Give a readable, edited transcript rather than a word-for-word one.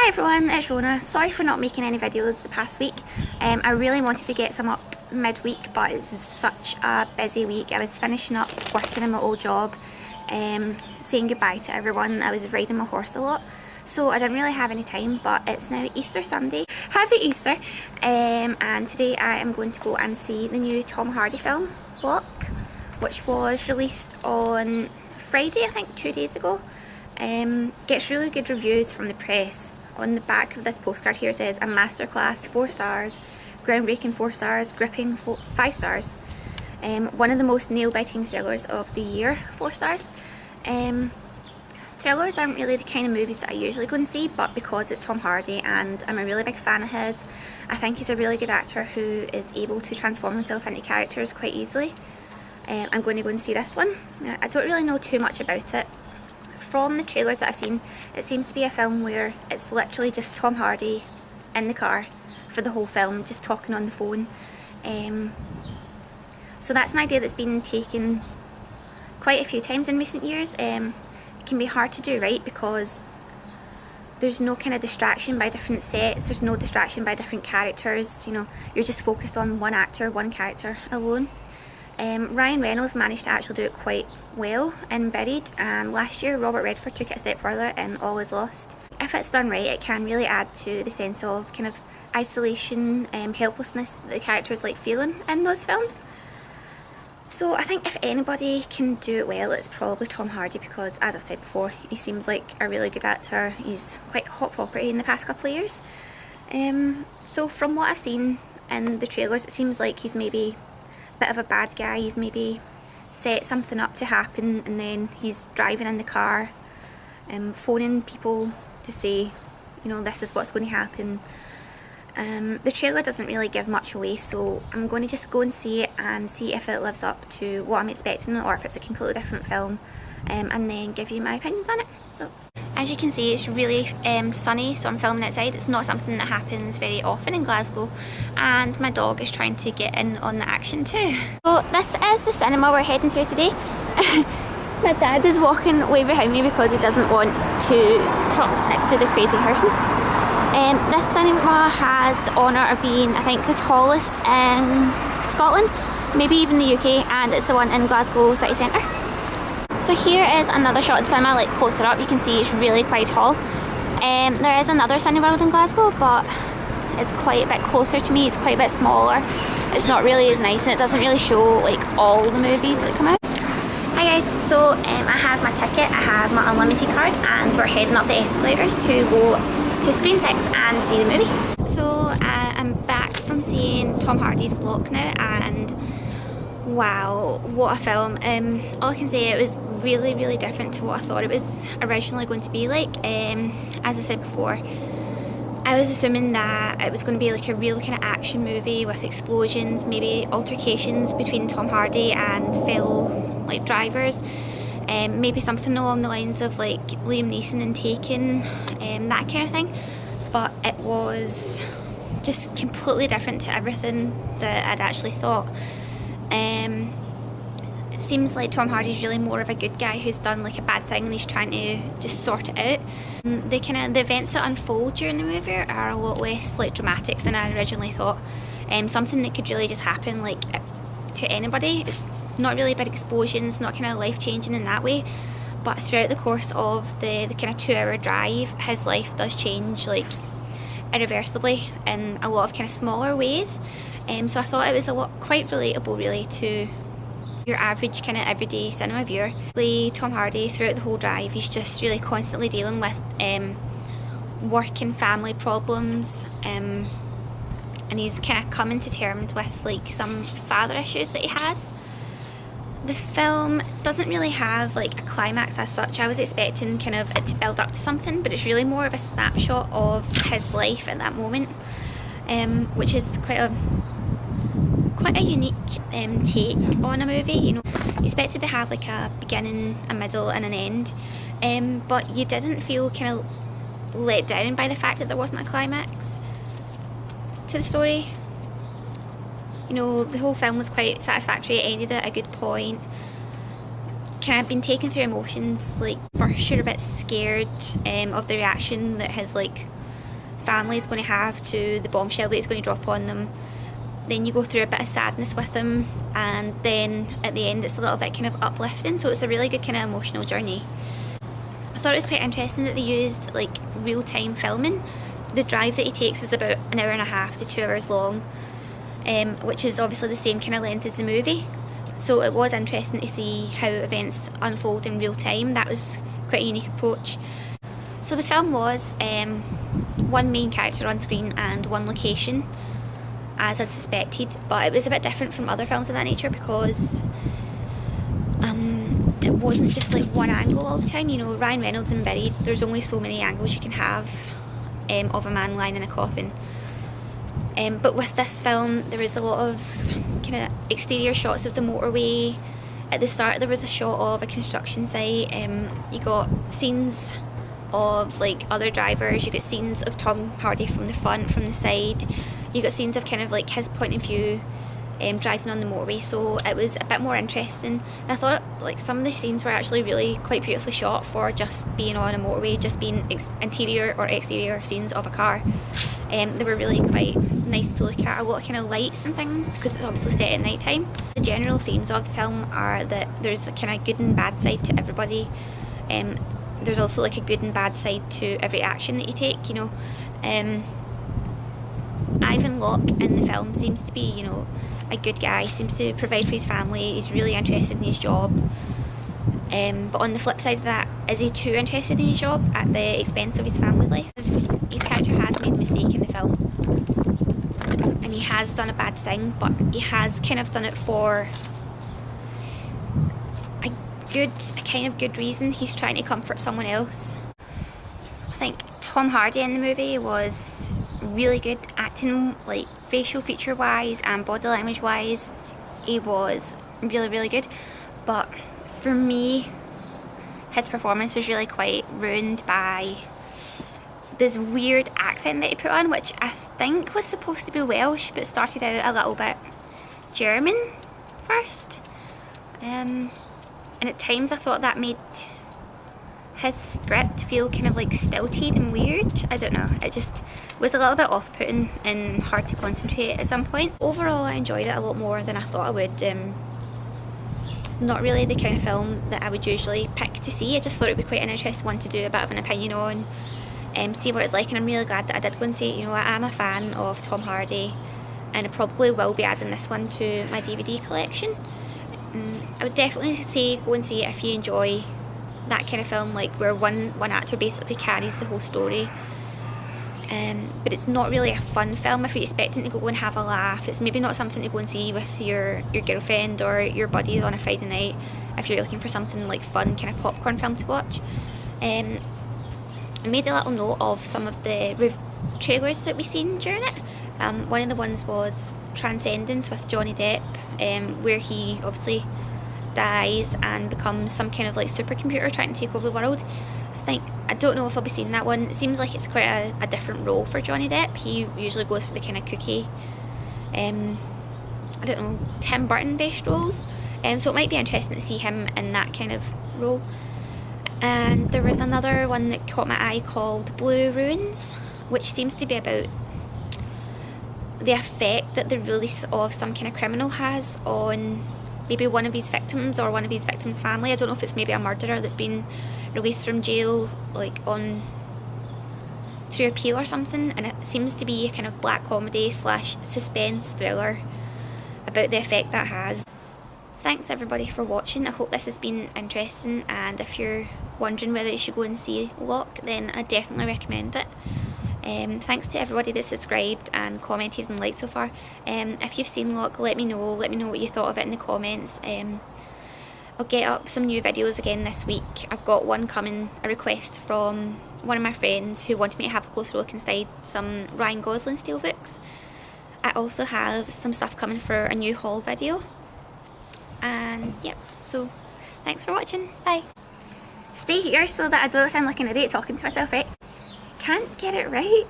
Hi everyone, it's Rhona. Sorry for not making any videos the past week. I really wanted to get some up midweek, but it was such a busy week. I was finishing up working in my old job, saying goodbye to everyone. I was riding my horse a lot, so I didn't really have any time, but it's now Easter Sunday. Happy Easter! And today I am going to go and see the new Tom Hardy film, Locke, which was released on Friday, I think 2 days ago. Gets really good reviews from the press. On the back of this postcard here it says a masterclass, 4 stars, groundbreaking 4 stars, gripping 5 stars, one of the most nail-biting thrillers of the year, 4 stars. Thrillers aren't really the kind of movies that I usually go and see, but because it's Tom Hardy and I'm a really big fan of his, I think he's a really good actor who is able to transform himself into characters quite easily. I'm going to go and see this one. I don't really know too much about it. From the trailers that I've seen, it seems to be a film where it's literally just Tom Hardy in the car for the whole film, just talking on the phone. So that's an idea that's been taken quite a few times in recent years. It can be hard to do right because there's no kind of distraction by different sets, there's no distraction by different characters, you know, you're just focused on one actor, one character alone. Ryan Reynolds managed to actually do it quite well in Buried, and last year Robert Redford took it a step further in All Is Lost. If it's done right, it can really add to the sense of kind of isolation, helplessness that the characters like feeling in those films. So I think if anybody can do it well, it's probably Tom Hardy, because as I've said before, he seems like a really good actor. He's quite hot property in the past couple of years. So from what I've seen in the trailers, it seems like he's maybe bit of a bad guy. He's maybe set something up to happen and then he's driving in the car, phoning people to say, you know, this is what's going to happen. The trailer doesn't really give much away, so I'm going to just go and see it and see if it lives up to what I'm expecting or if it's a completely different film, and then give you my opinions on it. So as you can see, it's really sunny, so I'm filming outside. It's not something that happens very often in Glasgow, and my dog is trying to get in on the action too. So this is the cinema we're heading to today. My dad is walking way behind me because he doesn't want to talk next to the crazy person. This cinema has the honour of being, I think, the tallest in Scotland, maybe even the UK, and it's the one in Glasgow city centre. So here is another shot of the cinema, like closer up. You can see it's really quite tall. There is another Cineworld in Glasgow, but it's quite a bit closer to me. It's quite a bit smaller. It's not really as nice, and it doesn't really show like all the movies that come out. Hi guys, so I have my ticket, I have my unlimited card, and we're heading up the escalators to go to Screen 6 and see the movie. So I'm back from seeing Tom Hardy's Locke now, and wow, what a film. All I can say, it was really different to what I thought it was originally going to be like. As I said before, I was assuming that it was going to be like a real kind of action movie with explosions, maybe altercations between Tom Hardy and fellow like drivers, maybe something along the lines of like Liam Neeson and Taken, that kind of thing. But it was just completely different to everything that I'd actually thought. It seems like Tom Hardy's really more of a good guy who's done like a bad thing and he's trying to just sort it out. The events that unfold during the movie are a lot less like dramatic than I originally thought. Something that could really just happen like to anybody. It's not really big explosions, not kind of life changing in that way, but throughout the course of the kind of 2-hour drive, his life does change like irreversibly in a lot of kind of smaller ways. So I thought it was quite relatable really to your average kind of everyday cinema viewer. Tom Hardy throughout the whole drive, he's just really constantly dealing with work and family problems, and he's kind of coming to terms with like some father issues that he has. The film doesn't really have like a climax as such. I was expecting kind of it to build up to something, but it's really more of a snapshot of his life at that moment, which is quite a unique take on a movie. You know, you expected to have like a beginning, a middle and an end, but you didn't feel kind of let down by the fact that there wasn't a climax to the story. You know, the whole film was quite satisfactory. It ended at a good point. Kind of been taken through emotions. Like first you're a bit scared of the reaction that his like family is going to have to the bombshell that he's going to drop on them. Then you go through a bit of sadness with them, and then at the end it's a little bit kind of uplifting, so it's a really good kind of emotional journey. I thought it was quite interesting that they used like real-time filming. The drive that he takes is about an hour and a half to 2 hours long, which is obviously the same kind of length as the movie. So it was interesting to see how events unfold in real time. That was quite a unique approach. So the film was one main character on screen and one location, as I'd suspected, but it was a bit different from other films of that nature because it wasn't just like one angle all the time. You know, Ryan Reynolds in Buried, there's only so many angles you can have of a man lying in a coffin. But with this film, there was a lot of kind of exterior shots of the motorway. At the start, there was a shot of a construction site. You got scenes of like other drivers. You got scenes of Tom Hardy from the front, from the side. You got scenes of kind of like his point of view driving on the motorway, so it was a bit more interesting. And I thought like some of the scenes were actually really quite beautifully shot for just being on a motorway, just being interior or exterior scenes of a car. They were really quite nice to look at. A lot of kind of lights and things because it's obviously set at night time. The general themes of the film are that there's a kind of good and bad side to everybody. There's also like a good and bad side to every action that you take, you know. Ivan Locke in the film seems to be, you know, a good guy, seems to provide for his family, he's really interested in his job. But on the flip side of that, is he too interested in his job at the expense of his family's life? His character has made a mistake in the film, and he has done a bad thing, but he has kind of done it for a kind of good reason. He's trying to comfort someone else. I think Tom Hardy in the movie was really good acting, like facial feature wise and body language wise. He was really good, but for me his performance was really quite ruined by this weird accent that he put on, which I think was supposed to be Welsh but started out a little bit German first, and at times I thought that made his script feel kind of like stilted and weird. I don't know, it just was a little bit off-putting and hard to concentrate at some point. Overall I enjoyed it a lot more than I thought I would. It's not really the kind of film that I would usually pick to see. I just thought it would be quite an interesting one to do a bit of an opinion on, see what it's like, and I'm really glad that I did go and see it. You know, I am a fan of Tom Hardy and I probably will be adding this one to my DVD collection. I would definitely say go and see it if you enjoy that kind of film, like where one actor basically carries the whole story. But it's not really a fun film if you're expecting to go and have a laugh. It's maybe not something to go and see with your girlfriend or your buddies on a Friday night if you're looking for something like fun, kind of popcorn film to watch. I made a little note of some of the trailers that we seen during it. One of the ones was Transcendence with Johnny Depp, where he obviously dies and becomes some kind of like supercomputer trying to take over the world. I don't know if I'll be seeing that one. It seems like it's quite a different role for Johnny Depp. He usually goes for the kind of kooky, I don't know, Tim Burton based roles, so it might be interesting to see him in that kind of role. And there was another one that caught my eye called Blue Ruins, which seems to be about the effect that the release of some kind of criminal has on maybe one of his victims or one of his victims' family. I don't know if it's maybe a murderer that's been released from jail, like on through appeal or something, and it seems to be a kind of black comedy / suspense thriller about the effect that has. Thanks everybody for watching. I hope this has been interesting, and if you're wondering whether you should go and see Locke, then I definitely recommend it. Thanks to everybody that subscribed and commented and liked so far. If you've seen Locke, let me know what you thought of it in the comments. I'll get up some new videos again this week. I've got one coming, a request from one of my friends who wanted me to have a closer look inside some Ryan Gosling steelbooks. I also have some stuff coming for a new haul video. And yep, so thanks for watching, bye. Stay here so that I don't sound like an idiot talking to myself, right? Can't get it right.